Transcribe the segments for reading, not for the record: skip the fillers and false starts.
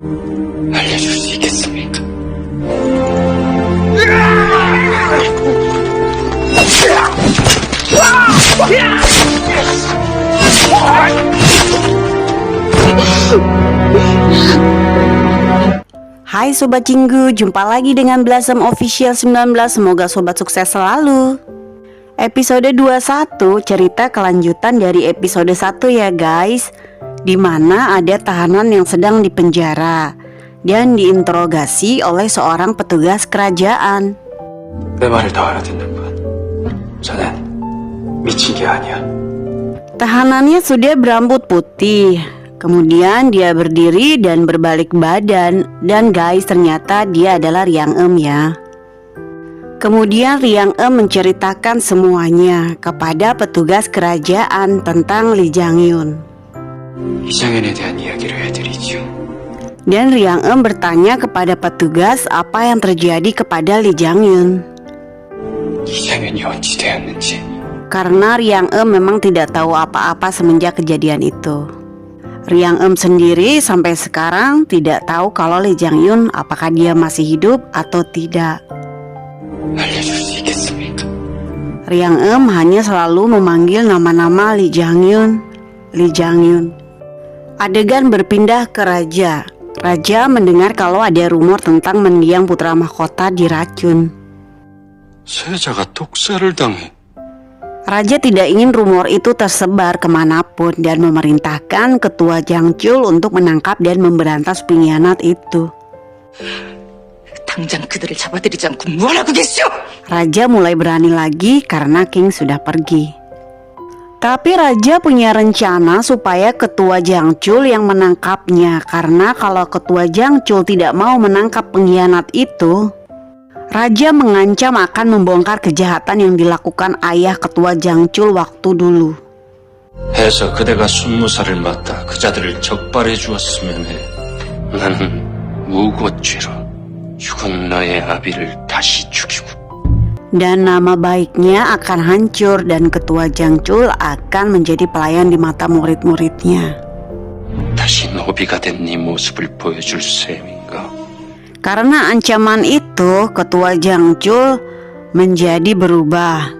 알려줄 수 있겠습니까? Hai Sobat Cinggu, jumpa lagi dengan Blossom Official 19. Semoga Sobat sukses selalu. Episode 21 cerita kelanjutan dari episode 1 ya guys, dimana ada tahanan yang sedang dipenjara dan diinterogasi oleh seorang petugas kerajaan. 내 말을 더 알아듣는 분, 저는 미친 게 아니야. Tahanannya sudah berambut putih. Kemudian dia berdiri dan berbalik badan. Dan guys, ternyata dia adalah Riang Em ya. Kemudian Riang Em menceritakan semuanya kepada petugas kerajaan tentang Lee Jang-yun. 이장현에 대한 이야기를 해드리죠. Dan Riang Em bertanya kepada petugas apa yang terjadi kepada Lee Jang-yun. 이장현이 어찌되었는지. Karena Riang Em memang tidak tahu apa-apa semenjak kejadian itu. Riang Em sendiri sampai sekarang tidak tahu kalau Lee Jang-yun apakah dia masih hidup atau tidak. 알려줄 수 있겠습니까? Riang Em hanya selalu memanggil nama-nama Lee Jang-yun, Lee Jang-yun. Adegan berpindah ke raja. Raja mendengar kalau ada rumor tentang mendiang putra mahkota diracun. 세자가 독사를 당해. Raja tidak ingin rumor itu tersebar kemanapun dan memerintahkan ketua Jangchul untuk menangkap dan memberantas pengkhianat itu. 당장 그들을 잡아들이지 않고 뭐하고 계시오? Raja mulai berani lagi karena King sudah pergi. Tapi Raja punya rencana supaya ketua Jangchul yang menangkapnya, karena kalau ketua Jangchul tidak mau menangkap pengkhianat itu, Raja mengancam akan membongkar kejahatan yang dilakukan ayah ketua Jangchul waktu dulu. 해서 그대가 순무사를 맡아 그자들을 적발해 주었으면 해. 나는 무고죄로 죽은 너의 아비를 다시 죽이고. Dan nama baiknya akan hancur dan ketua Jangchul akan menjadi pelayan di mata murid-muridnya. 다시 노비가 된 네 모습을 보여줄 셈인가? Karena ancaman itu, ketua Jangchul menjadi berubah.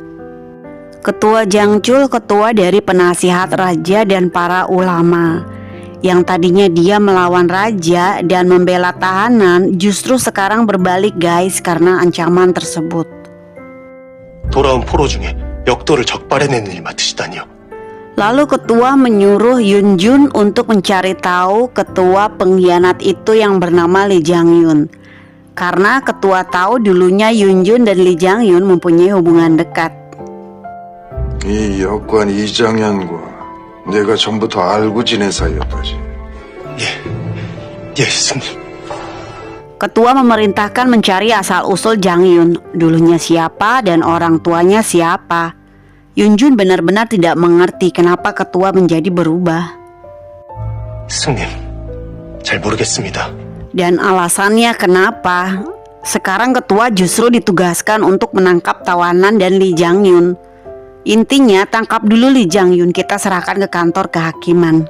Ketua Jangchul ketua dari penasihat raja dan para ulama. Yang tadinya dia melawan raja dan membela tahanan, justru sekarang berbalik guys karena ancaman tersebut. 돌아온 포로 중에 역도를 적발해내는 일 맡으시다니요. Lalu ketua menyuruh Yunjun untuk mencari tahu ketua pengkhianat itu yang bernama Lee Jang-yun. Karena ketua tahu dulunya Yunjun dan Lee Jang-yun mempunyai hubungan dekat. 이 역관 이장현과 내가 전부터 알고 지낸 사이였다지. 예, 스님. Ketua memerintahkan mencari asal-usul Jang-yun, dulunya siapa dan orang tuanya siapa. Yunjun benar-benar tidak mengerti kenapa ketua menjadi berubah. 스님, 잘 모르겠습니다. Dan alasannya kenapa. Sekarang ketua justru ditugaskan untuk menangkap tawanan dan Lee Jang-yun. Intinya tangkap dulu Lee Jang-yun, kita serahkan ke kantor kehakiman.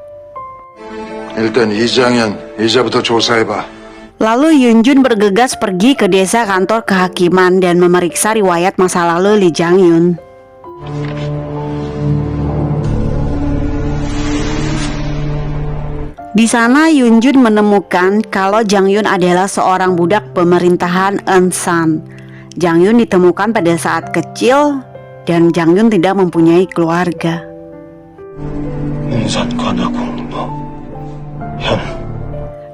일단 이장현 이자부터 조사해봐. Lalu Yunjun bergegas pergi ke desa kantor kehakiman dan memeriksa riwayat masa lalu Lee Jang-yun. Di sana Yunjun menemukan kalau Jang-yun adalah seorang budak pemerintahan Eunsan. Jang-yun ditemukan pada saat kecil dan Jang-yun tidak mempunyai keluarga. 은산관하공로 현.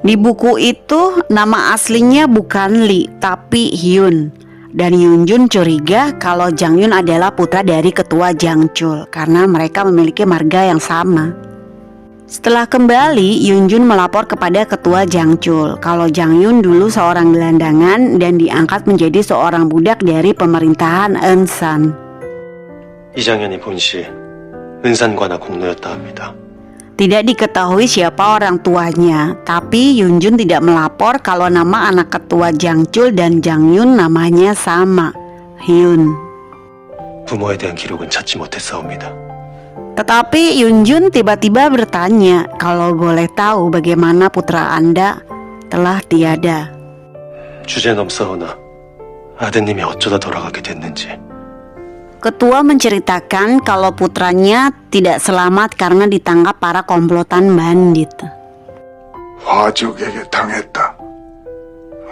Di buku itu nama aslinya bukan Lee tapi Hyun. Dan Yunjun curiga kalau Jang-yun adalah putra dari ketua Jangchul karena mereka memiliki marga yang sama. Setelah kembali, Yunjun melapor kepada ketua Jangchul kalau Jang-yun dulu seorang gelandangan dan diangkat menjadi seorang budak dari pemerintahan Eunsan. 이장현이 본시 은산관하 공로였다 합니다. Tidak diketahui siapa orang tuanya, tapi Yunjun tidak melapor kalau nama anak ketua Jangchul dan Jang-yun namanya sama, Hyun. 부모에 대한 기록은 찾지 못했사옵니다. Tetapi Yunjun tiba-tiba bertanya, kalau boleh tahu bagaimana putra Anda, telah tiada. 주제넘사오나 아드님이 어쩌다 돌아가게 됐는지. Ketua menceritakan kalau putranya tidak selamat karena ditangkap para komplotan bandit. 화적에게 당했다.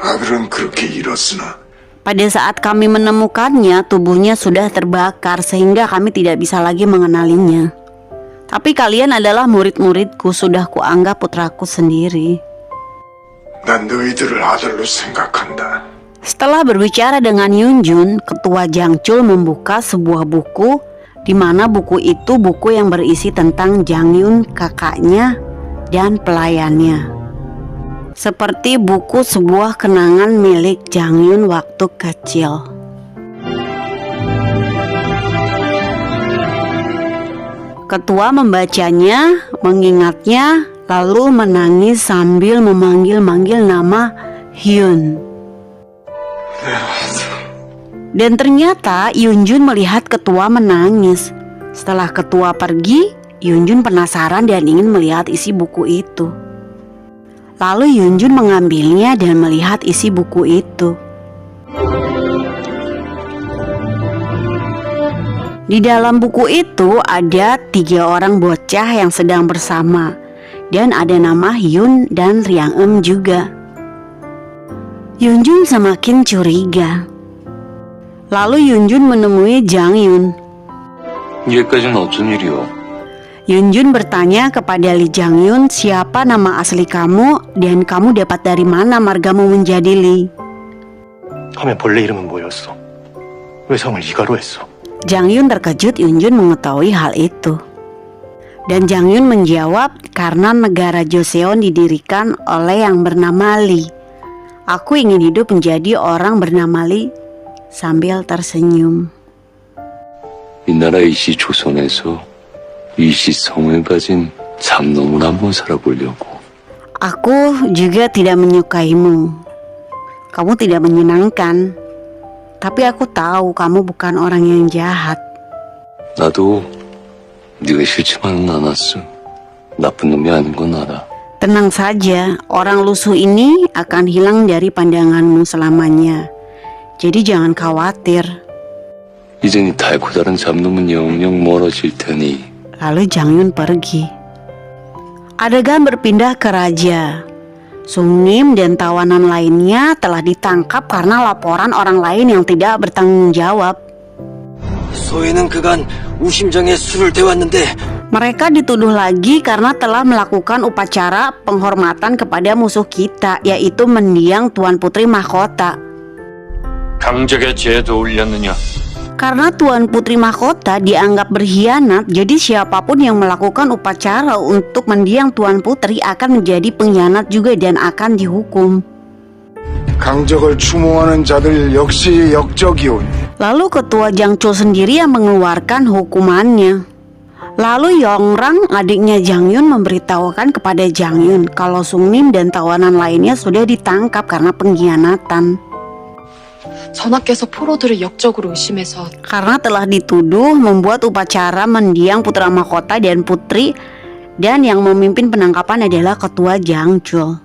아들은 그렇게 잃었으나 Pada saat kami menemukannya, tubuhnya sudah terbakar sehingga kami tidak bisa lagi mengenalinya. Tapi kalian adalah murid-muridku, sudah kuanggap putraku sendiri. 난 너희들을 아들로 생각한다. Setelah berbicara dengan Yunjun, Ketua Jangchul membuka sebuah buku, di mana buku itu buku yang berisi tentang Jangyun, kakaknya, dan pelayannya. Seperti buku sebuah kenangan milik Jangyun waktu kecil. Ketua membacanya, mengingatnya, lalu menangis sambil memanggil-manggil nama Hyun. Dan ternyata Yunjun melihat Ketua menangis. Setelah Ketua pergi, Yunjun penasaran dan ingin melihat isi buku itu. Lalu Yunjun mengambilnya dan melihat isi buku itu. Di dalam buku itu ada 3 orang bocah yang sedang bersama. Dan ada nama Hyun dan Ryang-eum juga. Yunjun semakin curiga. Lalu Yunjun menemui Jangyun. 여기까지는 어쩐 일이오? Yunjun bertanya kepada Lee Jangyun, siapa nama asli kamu dan kamu dapat dari mana margamu menjadi Lee? 하면 본래 이름은 뭐였어? 왜 성을 이가로 했어? Jangyun terkejut Yunjun mengetahui hal itu. Dan Jangyun menjawab, karena negara Joseon didirikan oleh yang bernama Lee. Aku ingin hidup menjadi orang bernama Lee, sambil tersenyum. 이 나라 이시 조선에서 이시 성을 가진 잡놈을 한번 살아보려고. Aku juga tidak menyukaimu. Kamu tidak menyenangkan. Tapi aku tahu kamu bukan orang yang jahat. 나도 네가 싫지만은 않았어. 나쁜 놈이 아닌 건 알아. Tenang saja, orang lusuh ini akan hilang dari pandanganmu selamanya. Jadi jangan khawatir. 이젠 이 달고 다른 잡놈은 영영 멀어질 테니. Lalu Jangyun pergi. Adegan berpindah ke raja. Sungnim dan tawanan lainnya telah ditangkap karena laporan orang lain yang tidak bertanggung jawab. 소인은 그간 우심정에 술을 데웠는데 Mereka dituduh lagi karena telah melakukan upacara penghormatan kepada musuh kita, yaitu mendiang Tuan Putri Mahkota. 강적의 죄도 올렸느냐? Karena Tuan Putri Mahkota dianggap berkhianat, jadi siapapun yang melakukan upacara untuk mendiang Tuan Putri akan menjadi pengkhianat juga dan akan dihukum. 강적을 추모하는 자들 역시 역적이오니 Lalu Ketua Jangchul sendiri yang mengeluarkan hukumannya. Lalu Yongrang, adiknya Jangyun, memberitahukan kepada Jangyun kalau Sungnim dan tawanan lainnya sudah ditangkap karena pengkhianatan. 전하께서 포로들을 역적으로 의심해서 Karena telah dituduh membuat upacara mendiang putra mahkota dan putri, dan yang memimpin penangkapan adalah Ketua Jangchul.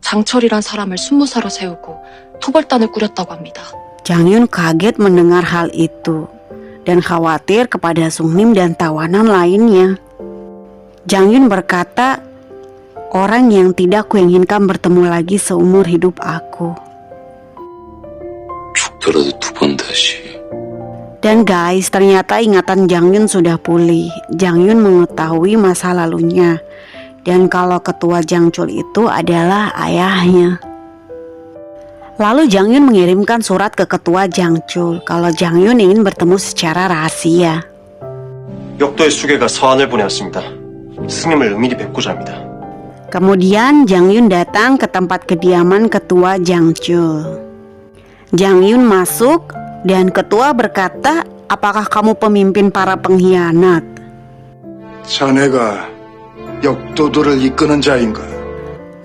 장철이란 사람을 순무사로 세우고 토벌단을 꾸렸다고 합니다. Jangyun kaget mendengar hal itu dan khawatir kepada Sungnim dan tawanan lainnya. Jangyun berkata, orang yang tidak kuinginkan bertemu lagi seumur hidup aku. 죽더라도 2번 다시. Dan guys, ternyata ingatan Jangyun sudah pulih. Jangyun mengetahui masa lalunya. Dan kalau Ketua Jangchul itu adalah ayahnya. Lalu Jangyun mengirimkan surat ke Ketua Jangchul kalau Jangyun ingin bertemu secara rahasia. 역도의 수계가 서한을 보내왔습니다. 스님을 은밀히 뵙고자 합니다. Kemudian Jangyun datang ke tempat kediaman Ketua Jangchul. Jangyun masuk dan Ketua berkata, apakah kamu pemimpin para pengkhianat? 자네가 역도들을 이끄는 자인가?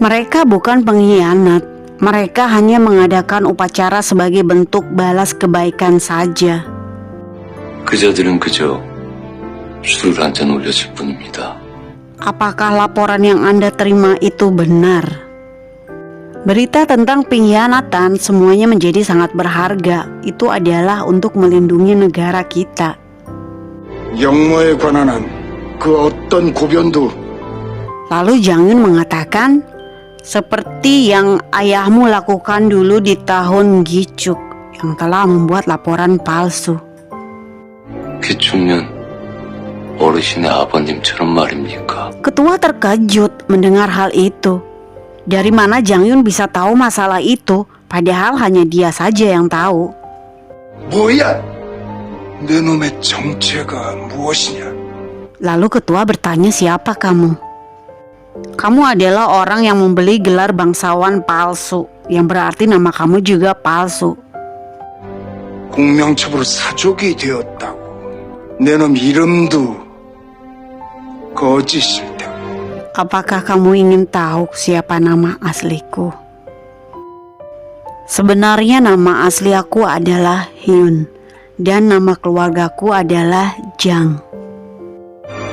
Mereka bukan pengkhianat. Mereka hanya mengadakan upacara sebagai bentuk balas kebaikan saja. 그자들은 그저 술을 한 잔 올려줄 뿐입니다. Apakah laporan yang Anda terima itu benar? Berita tentang pengkhianatan semuanya menjadi sangat berharga. Itu adalah untuk melindungi negara kita. 영모에 관한 한 그 어떤 고변도 Lalu Jang Yun mengatakan, seperti yang ayahmu lakukan dulu di tahun Gichuk yang telah membuat laporan palsu. 기축년 어르신의 아버님처럼 말입니까? Ketua terkejut mendengar hal itu. Dari mana Jang Yun bisa tahu masalah itu, padahal hanya dia saja yang tahu. 뭐야? 내 놈의 정체가 무엇이냐? Lalu ketua bertanya, siapa kamu? Kamu adalah orang yang membeli gelar bangsawan palsu, yang berarti nama kamu juga palsu. 공명첩으로 사족이 되었다고. 내 놈 이름도 거짓일 테고. Apakah kamu ingin tahu siapa nama asliku? Sebenarnya nama asli aku adalah Hyun, dan nama keluargaku adalah Jang.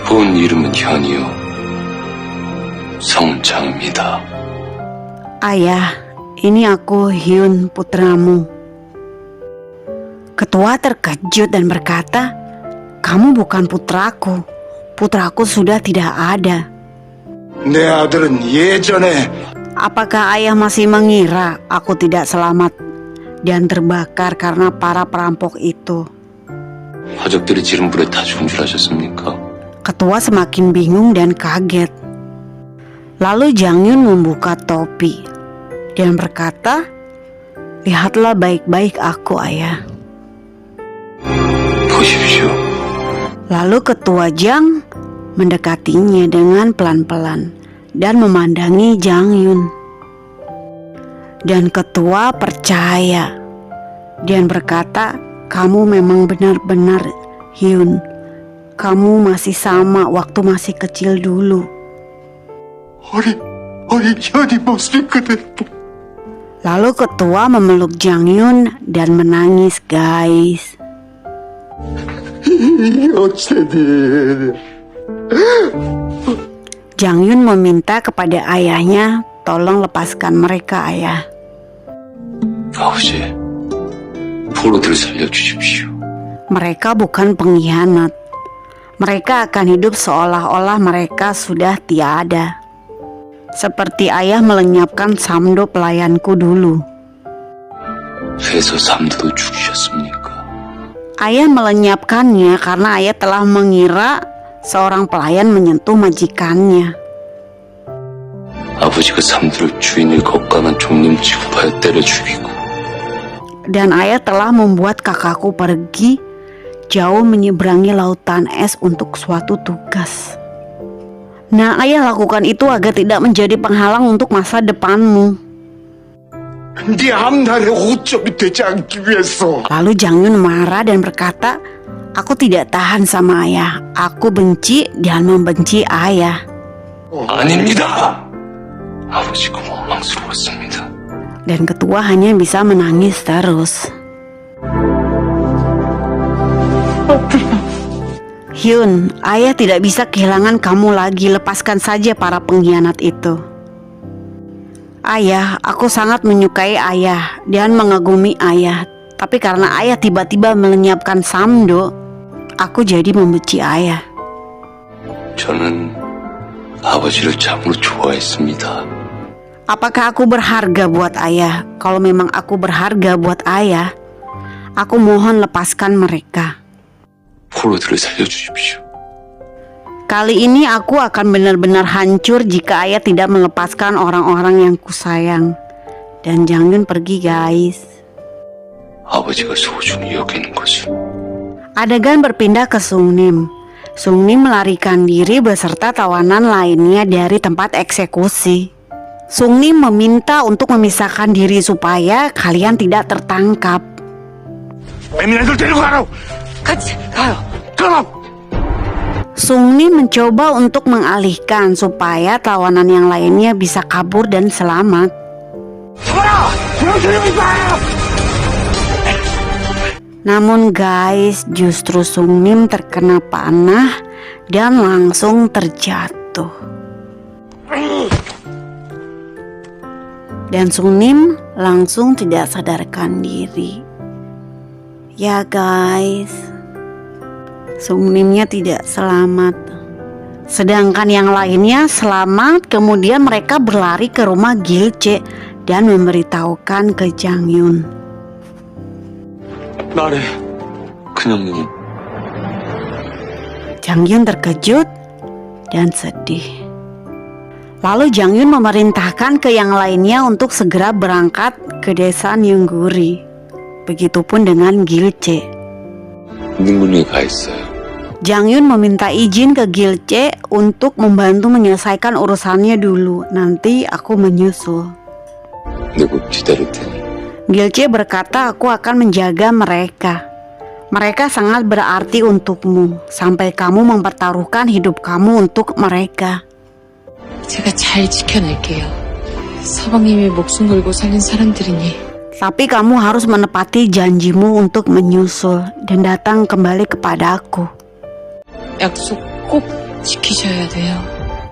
본 이름은 현이요. 성장입니다. Ayah, ini aku Hyun, putramu. Ketua terkejut dan berkata, kamu bukan putraku. Putraku sudah tidak ada. 내 아들은 예전에 Apakah ayah masih mengira aku tidak selamat dan terbakar karena para perampok itu? 가족들이 지른 불에 다 죽은 줄 아셨습니까? Ketua semakin bingung dan kaget. Lalu Jang Yun membuka topi dan berkata, lihatlah baik-baik aku, ayah. 보십시오. Lalu ketua Jang mendekatinya dengan pelan-pelan dan memandangi Jang Yun. Dan ketua percaya dan berkata, kamu memang benar-benar Hyun. Kamu masih sama waktu masih kecil dulu. 어린 현이 모습이 그대로. Lalu ketua memeluk Jang Yun dan menangis, guys. 어쩌니? Jang Yun meminta kepada ayahnya, tolong lepaskan mereka, ayah. 아버지, 포로들을 살려주십시오. Mereka bukan pengkhianat. Mereka akan hidup seolah-olah mereka sudah tiada. Seperti ayah melenyapkan Samdo pelayanku dulu. 그래서 삼도도 죽이셨습니까? Ayah melenyapkannya karena ayah telah mengira seorang pelayan menyentuh majikannya. 아버지가 삼도를 주인을 겁간한 종님 취급하여 때려 죽이고 Dan ayah telah membuat kakakku pergi jauh menyeberangi lautan es untuk suatu tugas. Nah, ayah lakukan itu agar tidak menjadi penghalang untuk masa depanmu. 네 앞날에 오점이 되지 않기 위해서. Lalu Jang Yun marah dan berkata, aku tidak tahan sama ayah. Aku benci dan membenci ayah. 아닙니다. 아버지가 원망스러웠습니다. Dan ketua hanya bisa menangis terus. Hyun, ayah tidak bisa kehilangan kamu lagi. Lepaskan saja para pengkhianat itu. Ayah, aku sangat menyukai ayah dan mengagumi ayah. Tapi karena ayah tiba-tiba melenyapkan Samdo, aku jadi membenci ayah. 저는 아버지를 참으로 좋아했습니다. Apakah aku berharga buat ayah? Kalau memang aku berharga buat ayah, aku mohon lepaskan mereka. 포로들을 살려주십시오. Kali ini aku akan benar-benar hancur jika ayah tidak melepaskan orang-orang yang kusayang. Dan Jang Yun pergi, guys. 아버지가 소중히 여기는 것을 Adegan berpindah ke Sungnim. Sungnim melarikan diri beserta tawanan lainnya dari tempat eksekusi. Sungnim meminta untuk memisahkan diri supaya kalian tidak tertangkap. 애민애들 데리고 가라. 같이 가요. 그럼. Sungnim mencoba untuk mengalihkan supaya tawanan yang lainnya bisa kabur dan selamat. Namun guys, justru Sungnim terkena panah dan langsung terjatuh. Dan Sungnim langsung tidak sadarkan diri. Ya guys, Sungnimnya tidak selamat. Sedangkan yang lainnya selamat. Kemudian mereka berlari ke rumah Gilce dan memberitahukan ke Jangyun. 말해. 그냥 누군. Jangyun terkejut dan sedih. Lalu Jangyun memerintahkan ke yang lainnya untuk segera berangkat ke desa Nyungguri. Begitupun dengan Gilce. 능군이 가 있어요. Jangyun meminta izin ke Gilce untuk membantu menyelesaikan urusannya dulu. Nanti aku menyusul. 누구 기다릴 테니. Gilce berkata, aku akan menjaga mereka. Mereka sangat berarti untukmu, sampai kamu mempertaruhkan hidup kamu untuk mereka. 제가 잘 지켜낼게요. 서방님이 목숨 걸고 살린 사람들이니. Tapi kamu harus menepati janjimu untuk menyusul dan datang kembali kepadaku. 약속 꼭 지키셔야 돼요.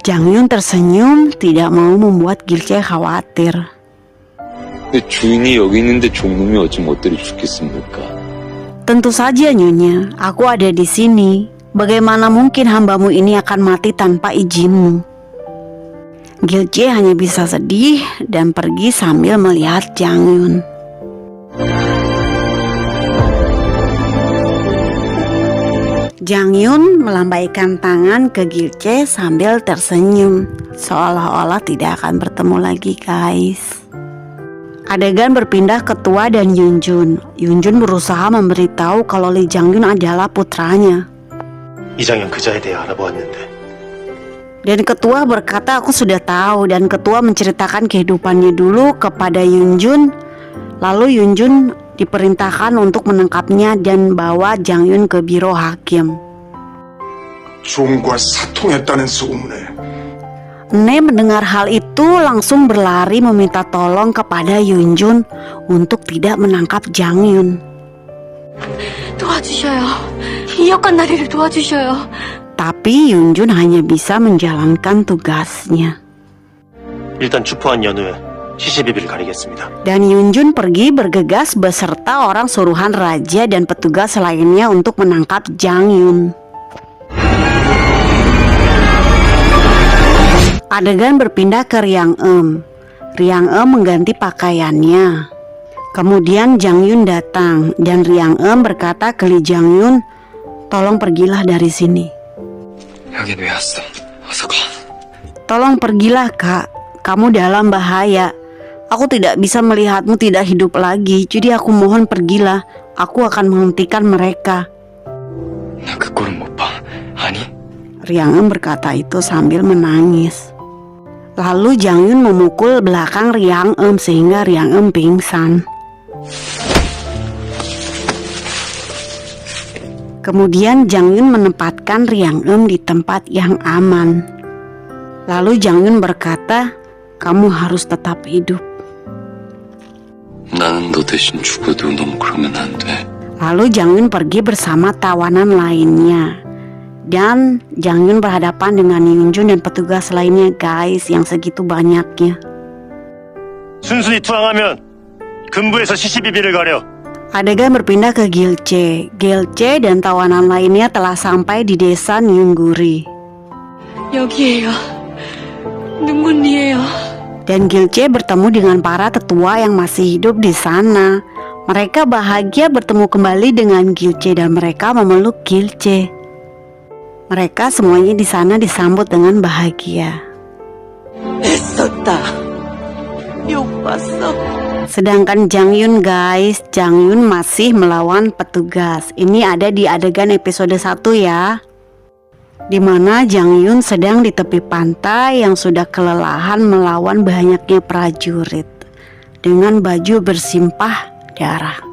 Jangyun tersenyum, tidak mau membuat Gilce khawatir. 근데 주인이 여기 있는데 종놈이 어찌 멋대로 죽겠습니까? Tentu saja Nyonya, aku ada di sini. Bagaimana mungkin hambamu ini akan mati tanpa izinmu? Gilce hanya bisa sedih dan pergi sambil melihat Jangyun. Jangyun melambaikan tangan ke Gilce sambil tersenyum, seolah-olah tidak akan bertemu lagi guys. Adegan berpindah ke Tua dan Yunjun. Yunjun berusaha memberitahu kalau Lee Jangyun adalah putranya. 이장현 그자에 대해 알아보았는데 Dan Ketua berkata aku sudah tahu, dan Ketua menceritakan kehidupannya dulu kepada Yunjun. Lalu Yunjun diperintahkan untuk menangkapnya dan bawa Jangyun ke biro hakim. 종과 사통했다는 소문에 Ne mendengar hal itu langsung berlari meminta tolong kepada Yunjun untuk tidak menangkap Jangyun. 도와주셔요. 이 역한 나리를 도와주셔요. Tapi Yunjun hanya bisa menjalankan tugasnya. 일단 주포한 연후에 시시비비를 가리겠습니다. Dan Yunjun pergi bergegas beserta orang suruhan raja dan petugas lainnya untuk menangkap Jangyun. Adegan berpindah ke Riang Em. Riang Em mengganti pakaiannya. Kemudian Jangyun datang dan Riang Em berkata ke Lee Jangyun, tolong pergilah dari sini. 여긴 왜 왔어? 어서 가. Tolong pergilah kak, kamu dalam bahaya. Aku tidak bisa melihatmu tidak hidup lagi, jadi aku mohon pergilah. Aku akan menghentikan mereka. 나 그 꼴은 못 봐. 아니? Riang Em berkata itu sambil menangis. Lalu Jangyun memukul belakang Riang Em sehingga Riang Em pingsan. Kemudian Jangyun menempatkan Riang Em di tempat yang aman. Lalu Jangyun berkata, kamu harus tetap hidup. 나는 너 대신 죽어도 넌 그러면 안 돼. Lalu Jangyun pergi bersama tawanan lainnya. Dan Jangyun berhadapan dengan Yunjun dan petugas lainnya guys, yang segitu banyaknya. 순순히 투항하면 근부에서 시시비비를 가려. Adegan berpindah ke Gilce. Gilce dan tawanan lainnya telah sampai di desa Nyungguri. 여기에요. 능군리에요. Dan Gilce bertemu dengan para tetua yang masih hidup di sana. Mereka bahagia bertemu kembali dengan Gilce dan mereka memeluk Gilce. Mereka semuanya di sana disambut dengan bahagia. 애썼다. 욕 봤어. Sedangkan Jangyun guys, Jangyun masih melawan petugas. Ini ada di adegan episode 1 ya, dimana Jangyun sedang di tepi pantai yang sudah kelelahan melawan banyaknya prajurit dengan baju bersimpah darah.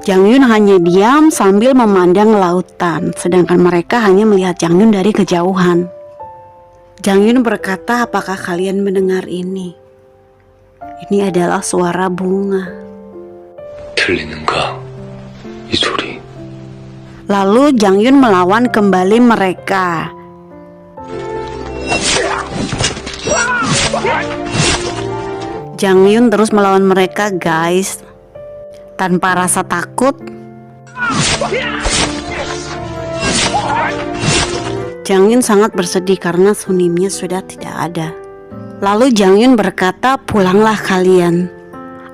Jangyun hanya diam sambil memandang lautan, sedangkan mereka hanya melihat Jangyun dari kejauhan. Jangyun berkata, apakah kalian mendengar ini? Ini adalah suara bunga. 들리는가? 이 소리. Lalu Jangyun melawan kembali mereka. Jang Yun terus melawan mereka guys, tanpa rasa takut. Jang Yun sangat bersedih karena Sunimnya sudah tidak ada. Lalu Jang Yun berkata, pulanglah kalian.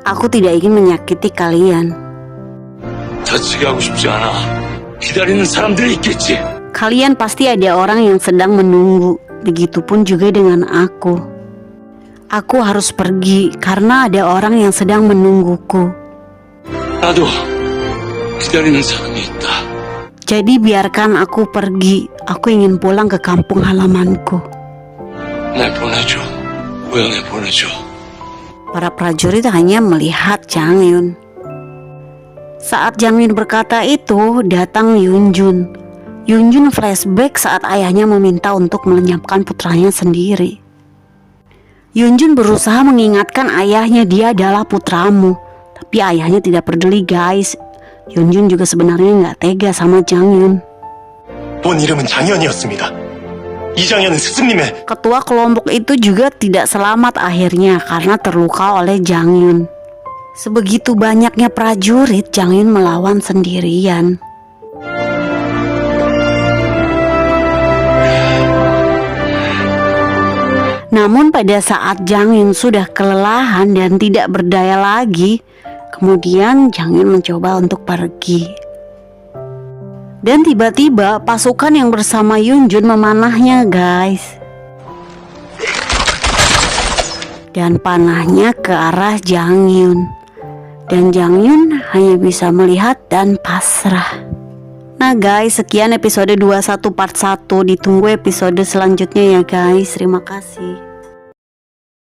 Aku tidak ingin menyakiti kalian. 다치게 하고 싶지 않아. 기다리는 사람들이 있겠지. Kalian pasti ada orang yang sedang menunggu. Begitupun juga dengan aku. Aku harus pergi karena ada orang yang sedang menungguku. 나도 기다리는 사람이 있다. Jadi biarkan aku pergi. Aku ingin pulang ke kampung halamanku. 날 보내줘. 고향에 보내줘. Para prajurit hanya melihat Jang Yun. Saat Jang Yun berkata itu, datang Yun Jun. Yun Jun flashback saat ayahnya meminta untuk melenyapkan putranya sendiri. Yun Jun berusaha mengingatkan ayahnya, dia adalah putramu. Tapi ayahnya tidak peduli guys. Yun Jun juga sebenarnya nggak tega sama Jang Yun. 본 이름은 장현이었습니다. 이장현은 스승님의 Ketua kelompok itu juga tidak selamat akhirnya karena terluka oleh Jang Yun. Sebegitu banyaknya prajurit, Jang Yun melawan sendirian. Namun pada saat Jang Yun sudah kelelahan dan tidak berdaya lagi, kemudian Jang Yun mencoba untuk pergi. Dan tiba-tiba pasukan yang bersama Yun Jun memanahnya guys. Dan panahnya ke arah Jang Yun. Dan Jang Yun hanya bisa melihat dan pasrah. Nah guys, sekian episode 21 part 1. Ditunggu episode selanjutnya ya guys. Terima kasih.